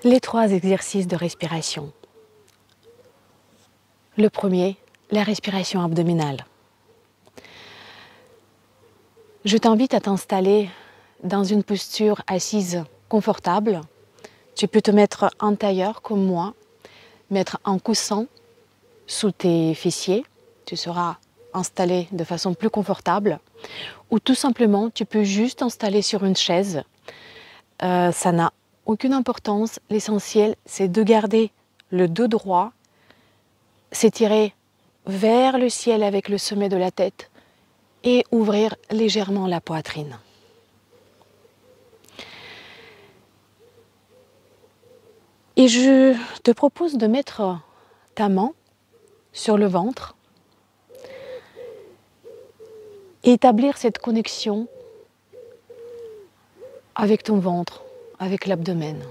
Les 3 exercices de respiration. Le premier, la respiration abdominale. Je t'invite à t'installer dans une posture assise confortable. Tu peux te mettre en tailleur comme moi, mettre un coussin sous tes fessiers. Tu seras installé de façon plus confortable. Ou tout simplement, tu peux juste t'installer sur une chaise. Ça n'a aucune importance. L'essentiel, c'est de garder le dos droit, s'étirer vers le ciel avec le sommet de la tête et ouvrir légèrement la poitrine. Et je te propose de mettre ta main sur le ventre et établir cette connexion avec ton ventre, avec l'abdomen.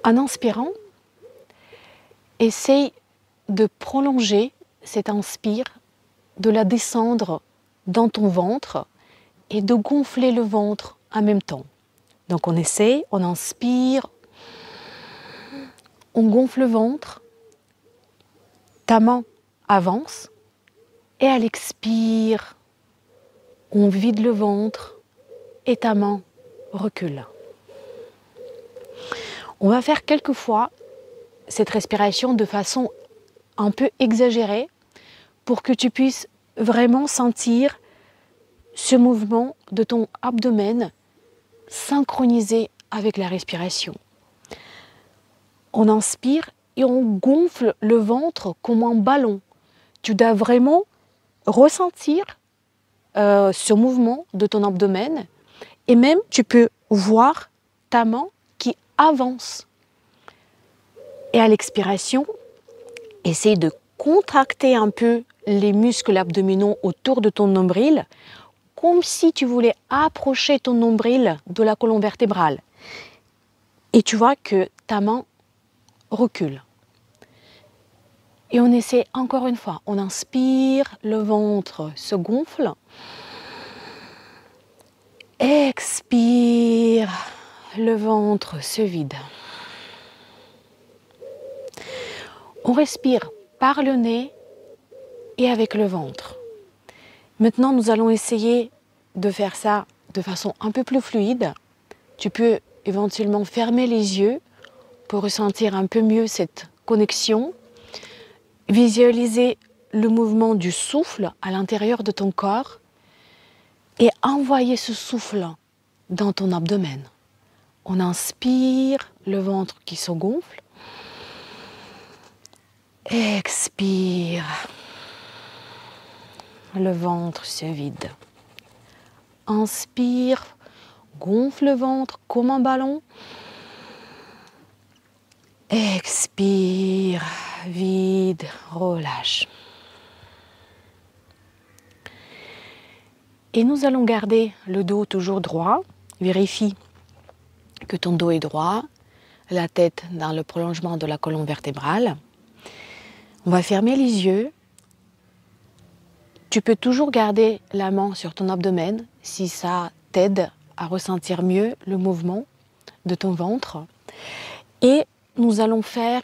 En inspirant, essaye de prolonger cette inspire, de la descendre dans ton ventre et de gonfler le ventre en même temps. Donc on essaye, on inspire, on gonfle le ventre, ta main avance et à l'expire, on vide le ventre et ta main recule. On va faire quelques fois cette respiration de façon un peu exagérée pour que tu puisses vraiment sentir ce mouvement de ton abdomen synchronisé avec la respiration. On inspire et on gonfle le ventre comme un ballon. Tu dois vraiment ressentir ce mouvement de ton abdomen et même tu peux voir ta main qui avance. Et à l'expiration, essaye de contracter un peu les muscles abdominaux autour de ton nombril, comme si tu voulais approcher ton nombril de la colonne vertébrale. Et tu vois que ta main recule. Et on essaie encore une fois. On inspire, le ventre se gonfle. Expire, le ventre se vide. On respire par le nez et avec le ventre. Maintenant, nous allons essayer de faire ça de façon un peu plus fluide. Tu peux éventuellement fermer les yeux pour ressentir un peu mieux cette connexion. Visualiser le mouvement du souffle à l'intérieur de ton corps et envoyer ce souffle dans ton abdomen. On inspire, le ventre qui se gonfle. Expire, le ventre se vide. Inspire, gonfle le ventre comme un ballon. Expire, vide, relâche. Et nous allons garder le dos toujours droit. Vérifie que ton dos est droit, la tête dans le prolongement de la colonne vertébrale. On va fermer les yeux. Tu peux toujours garder la main sur ton abdomen si ça t'aide à ressentir mieux le mouvement de ton ventre. Et nous allons faire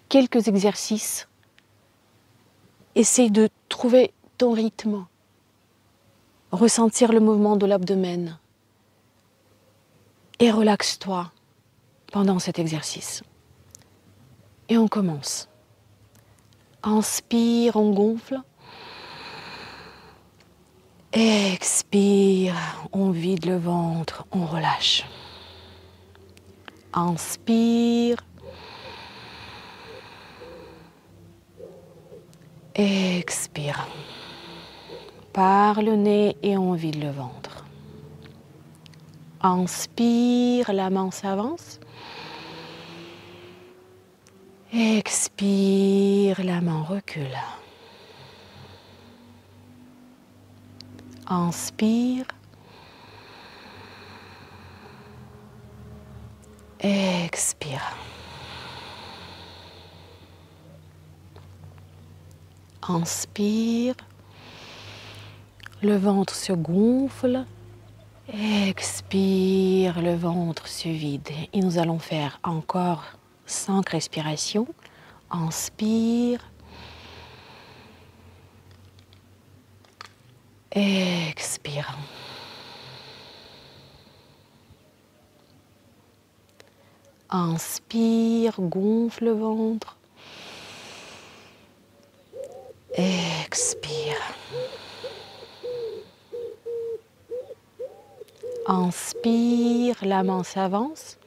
quelques exercices. Essaye de trouver ton rythme. Ressentir le mouvement de l'abdomen. Et relaxe-toi pendant cet exercice. Et on commence. Inspire, on gonfle. Expire, on vide le ventre, on relâche. Inspire. Expire. Par le nez et on vide le ventre. Inspire, la main s'avance. Expire, la main recule. Inspire. Expire. Inspire. Le ventre se gonfle. Expire, le ventre se vide. Et nous allons faire encore 5 respirations. Inspire. Expire. Inspire, gonfle le ventre. Expire. Inspire, la main s'avance.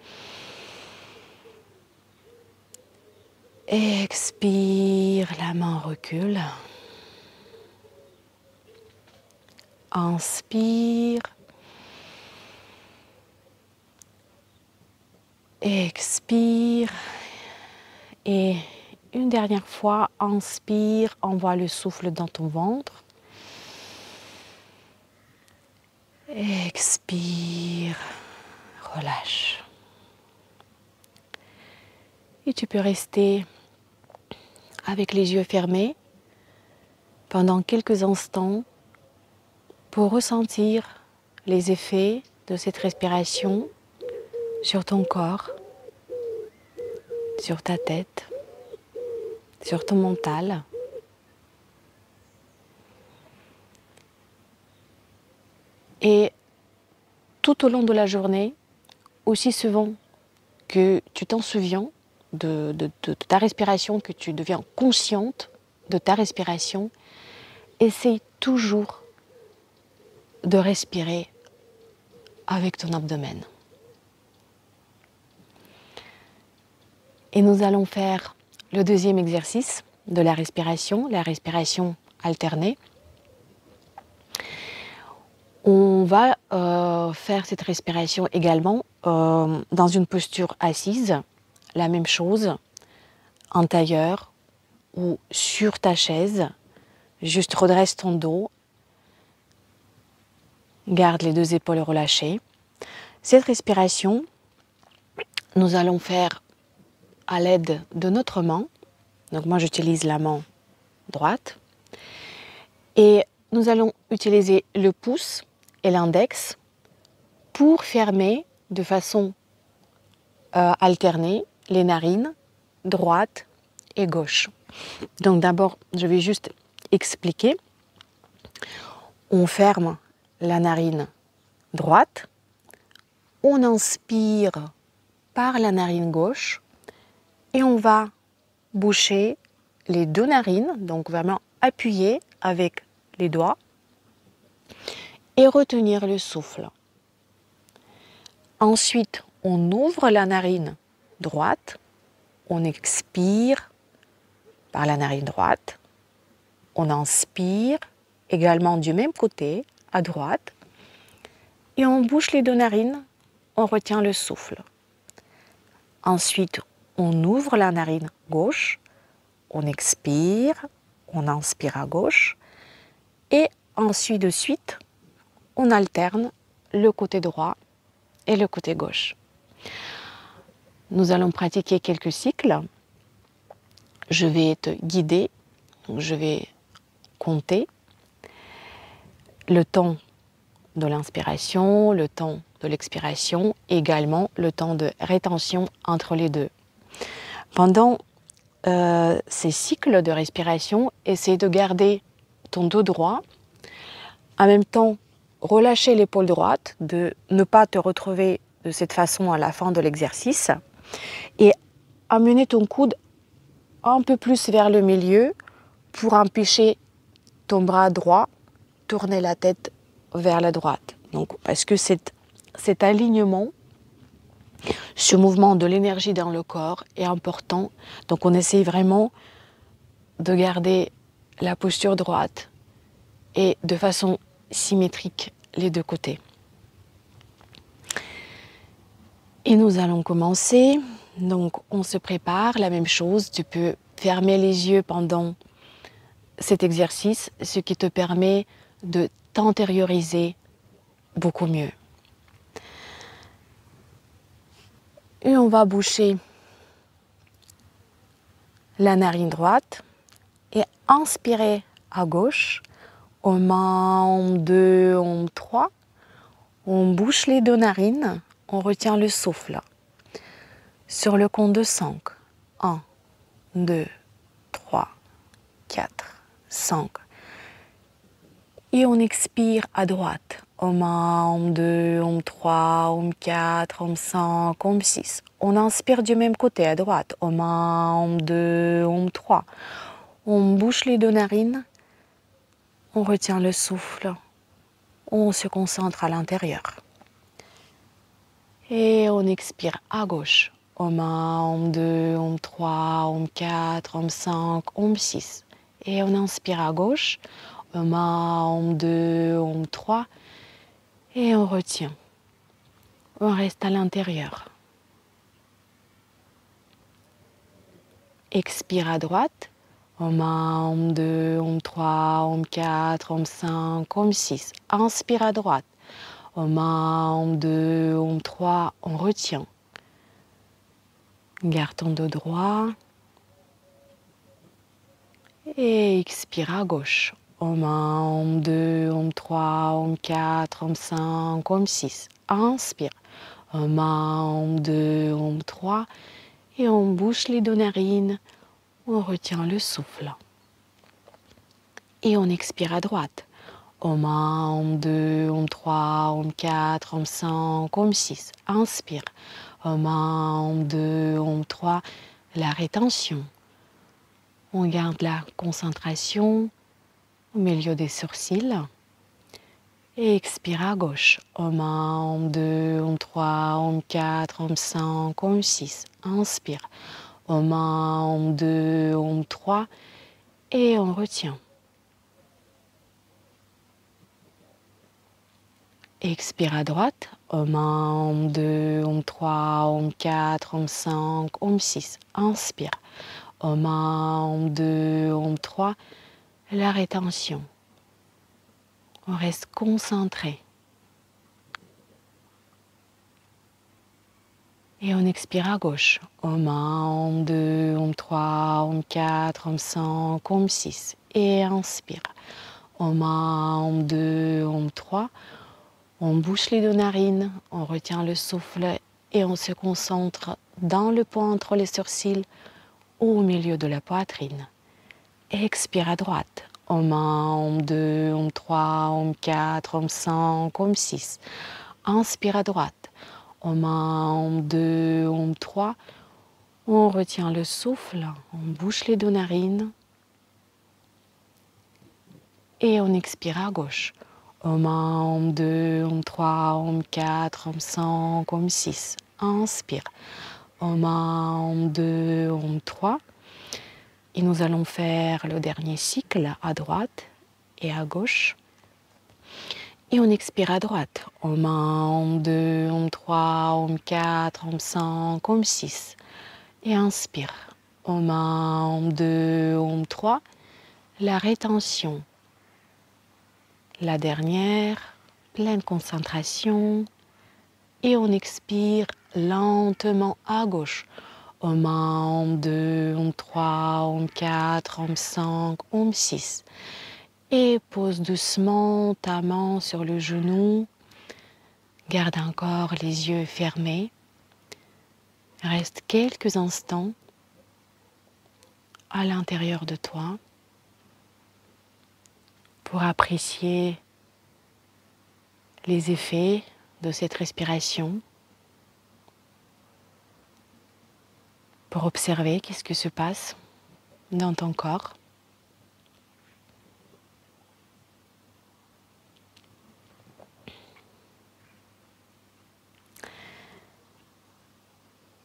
Expire, la main recule. Inspire. Expire. Et une dernière fois, inspire, envoie le souffle dans ton ventre. Expire, relâche. Et tu peux rester avec les yeux fermés pendant quelques instants pour ressentir les effets de cette respiration sur ton corps, sur ta tête, sur ton mental. Et tout au long de la journée, aussi souvent que tu t'en souviens de ta respiration, que tu deviens consciente de ta respiration, essaye toujours de respirer avec ton abdomen. Et nous allons faire le deuxième exercice de la respiration alternée. On va faire cette respiration également dans une posture assise, la même chose, en tailleur ou sur ta chaise. Juste redresse ton dos, garde les 2 épaules relâchées. Cette respiration, nous allons faire à l'aide de notre main. Donc moi j'utilise la main droite. Et nous allons utiliser le pouce et l'index pour fermer de façon alternée les narines droite et gauche. Donc d'abord, je vais juste expliquer. On ferme la narine droite, on inspire par la narine gauche et on va boucher les 2 narines, donc vraiment appuyer avec les doigts et retenir le souffle. Ensuite, on ouvre la narine droite, on expire par la narine droite, on inspire également du même côté, à droite, et on bouche les 2 narines, on retient le souffle. Ensuite, on ouvre la narine gauche, on expire, on inspire à gauche, et ensuite de suite, on alterne le côté droit et le côté gauche. Nous allons pratiquer quelques cycles. Je vais te guider, donc je vais compter le temps de l'inspiration, le temps de l'expiration, également le temps de rétention entre les deux. Pendant ces cycles de respiration, essaie de garder ton dos droit, en même temps relâcher l'épaule droite, de ne pas te retrouver de cette façon à la fin de l'exercice, et amener ton coude un peu plus vers le milieu pour empêcher ton bras droit tourner la tête vers la droite. Donc, parce que cet alignement, ce mouvement de l'énergie dans le corps est important. Donc on essaye vraiment de garder la posture droite et de façon symétrique les 2 côtés. Et nous allons commencer. Donc on se prépare, la même chose, tu peux fermer les yeux pendant cet exercice, ce qui te permet de t'antérioriser beaucoup mieux. Et on va boucher la narine droite et inspirer à gauche. On main 2, on 3. On bouche les deux narines, on retient le souffle. Sur le compte de 5. 1, 2, 3, 4, 5. Et on expire à droite. Om 1, Om 2, Om 3, Om 4, Om 5, Om 6. On inspire du même côté à droite. Om 1, Om 2, Om 3. On bouche les deux narines. On retient le souffle. On se concentre à l'intérieur. Et on expire à gauche. Om 1, Om 2, Om 3, Om 4, Om 5, Om 6. Et on inspire à gauche. Om 1, Om 2, Om 3. Et on retient. On reste à l'intérieur. Expire à droite. Om 1, Om 2, Om 3, Om 4, Om 5, Om 6. Inspire à droite. Om 1, Om 2, Om 3. On retient. Garde ton dos droit. Et expire à gauche. Om 1, Om 2, Om 3, Om 4, Om 5, Om 6. Inspire. Om 1, Om 2, Om 3. Et on bouche les deux narines. On retient le souffle. Et on expire à droite. Om 1, Om 2, Om 3, Om 4, Om 5, Om 6. Inspire. Om 1, Om 2, Om 3. La rétention. On garde la concentration au milieu des sourcils. Et expire à gauche. Om 1, Om 2, Om 3, Om 4, Om 5, Om 6. Inspire. Om 1, Om 2, Om 3. Et on retient. Expire à droite. Om 1, Om 2, Om 3, Om 4, Om 5, Om 6. Inspire. Om 1, Om 2, Om 3. La rétention. On reste concentré. Et on expire à gauche. Om 1, Om 2, Om 3, Om 4, Om 5, Om 6. Et inspire. Om 1, Om 2, Om 3. On bouche les deux narines, on retient le souffle et on se concentre dans le point entre les sourcils ou au milieu de la poitrine. Expire à droite. Om 1, Om 2, Om 3, Om 4, Om 5, Om 6. Inspire à droite. Om 1, Om 2, Om 3. On retient le souffle, on bouche les deux narines et on expire à gauche. Om 1, Om 2, Om 3, Om 4, Om 5, Om 6. Inspire. Om 1, Om 2, Om 3. Et nous allons faire le dernier cycle à droite et à gauche. Et on expire à droite. Om 1, Om 2, Om 3, Om 4, Om 5, Om 6. Et inspire. Om 1, Om 2, Om 3. La rétention. La dernière, pleine concentration. Et on expire lentement à gauche. Om 1, Om 2, Om 3, Om 4, Om 5, Om 6. Et pose doucement ta main sur le genou. Garde encore les yeux fermés. Reste quelques instants à l'intérieur de toi pour apprécier les effets de cette respiration, pour observer qu'est-ce qui se passe dans ton corps.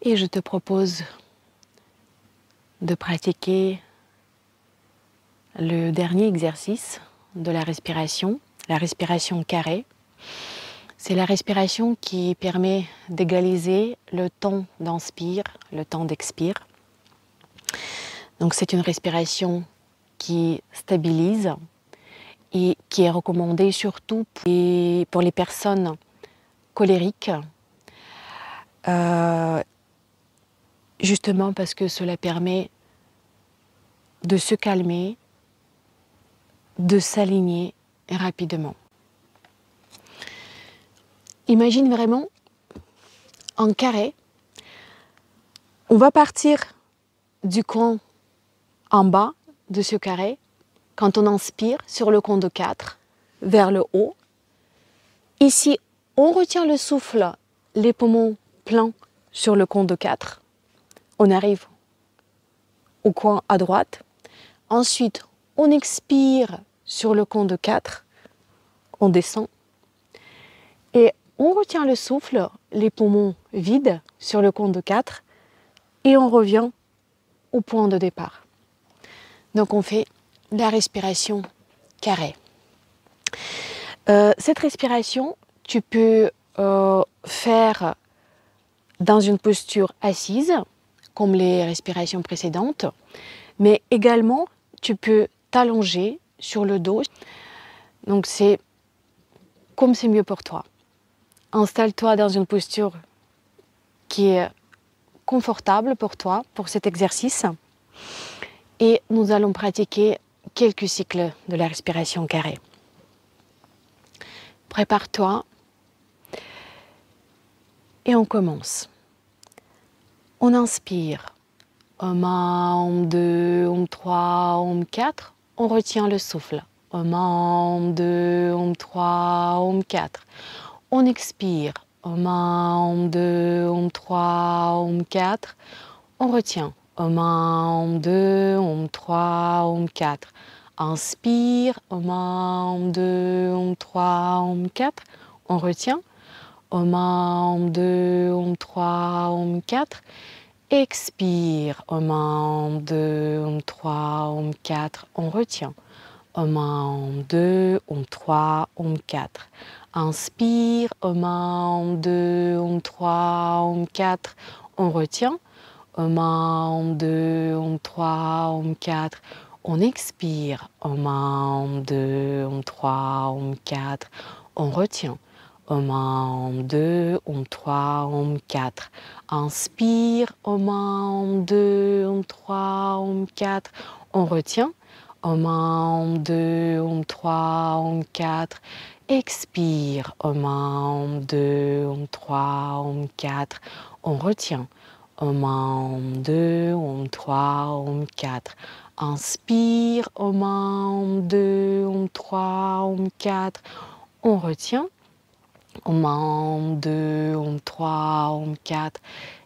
Et je te propose de pratiquer le dernier exercice de la respiration carrée. C'est la respiration qui permet d'égaliser le temps d'inspire, le temps d'expire. Donc c'est une respiration qui stabilise et qui est recommandée surtout pour les personnes colériques, justement parce que cela permet de se calmer, de s'aligner rapidement. imagine vraiment un carré. On va partir du coin en bas de ce carré quand on inspire sur le compte de 4 vers le haut. Ici, on retient le souffle, les poumons pleins sur le compte de 4. On arrive au coin à droite. Ensuite, on expire sur le compte de 4. On descend. Et on retient le souffle, les poumons vides sur le compte de 4. Et on revient au point de départ. Donc on fait la respiration carrée. Cette respiration, tu peux faire dans une posture assise, comme les respirations précédentes, mais également tu peux t'allonger sur le dos. Donc c'est comme c'est mieux pour toi. Installe-toi dans une posture qui est confortable pour toi, pour cet exercice. Et nous allons pratiquer quelques cycles de la respiration carrée. Prépare-toi et on commence. On inspire. Om 1, Om 2, Om 3, Om 4. On retient le souffle. Om 1, Om 2, Om 3, Om 4. On expire. Om 1, Om 2, Om 3, Om 4. On retient. Om 1, Om 2, Om 3, Om 4. Inspire. Om 1, Om 2, Om 3, Om 4. On retient. Om 1, Om 2, Om 3, Om 4. Expire. Om 1, Om 2, Om 3, Om 4. On retient. Om 1, Om 2, Om 3, Om 4. Inspire. Om 1, Om 2, Om 3, Om 4. On retient. Om 1, Om 2, Om 3, Om 4. On expire. Om 1, Om 2, Om 3, Om 4. On retient. Om 1, Om 2, Om 3, Om 4. Inspire. Om 1, Om 2, Om 3, Om 4. On retient. Om 1, Om 2, Om 3, Om 4. Expire. Om 1, Om 2, Om 3, Om 4. On retient. Om 1, Om 2, Om 3, Om 4.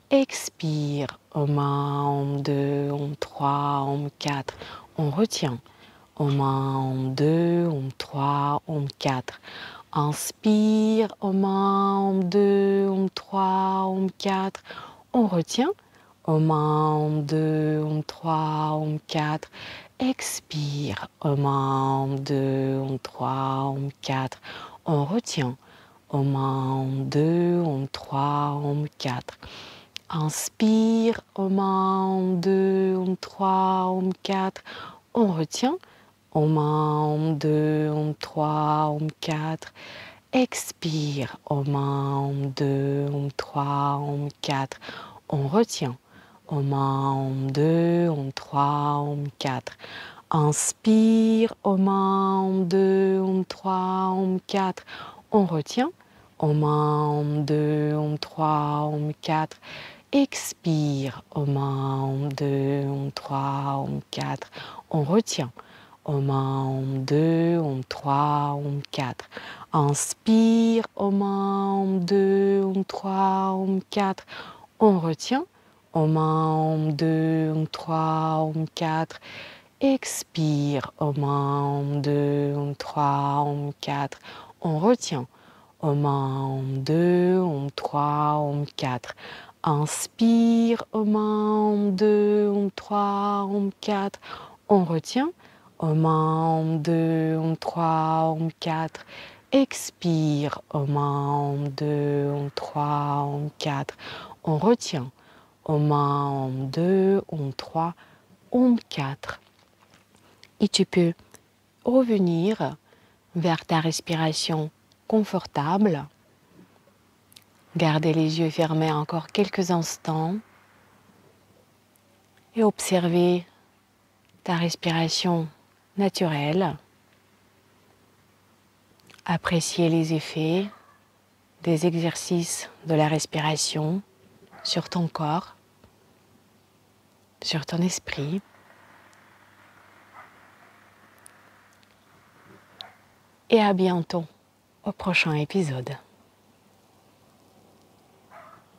Inspire. Om 1, Om 2, Om 3, Om 4. On retient. Om 1, Om 2, Om 3, Om 4. Expire. Om 1, Om 2, Om 3, Om 4. On retient. Om 1, Om 2, Om 3, Om 4. Inspire. Om 1, Om 2, Om 3, Om 4. On retient. Om 1, Om 2, Om 3, Om 4. Expire. Om 1, Om 2, Om 3, Om 4. On retient. Om 1, Om 2, Om 3, Om 4. Inspire. Om 1, Om 2, Om 3, Om 4. On retient. Om 1, Om 2, Om 3, Om 4. Expire. Om 1, Om 2, Om 3, Om 4. On retient. Om 1, Om 2, Om 3, Om 4. Inspire. Om 1, Om 2, Om 3, Om 4. On retient. Om 1, Om 2, Om 3, Om 4. Expire. Om 1, Om 2, Om 3, Om 4. On retient. Om 1, Om 2, Om 3, Om 4. Inspire. Om 1, Om 2, Om 3, Om 4. On retient. Om 1, Om 2, Om 3, Om 4. Expire. Om 1, Om 2, Om 3, Om 4. On retient. Om 1, Om 2, Om 3, Om 4. Inspire. Om 1, Om 2, Om 3, Om 4. On retient. Om 1, Om 2, Om 3, Om 4. Expire. Om 1, Om 2, Om 3, Om 4. On retient. Om 1, Om 2, Om 3, Om 4. Et tu peux revenir vers ta respiration confortable. Garder les yeux fermés encore quelques instants et observer ta respiration naturelle. Apprécier les effets des exercices de la respiration sur ton corps, sur ton esprit. Et à bientôt au prochain épisode.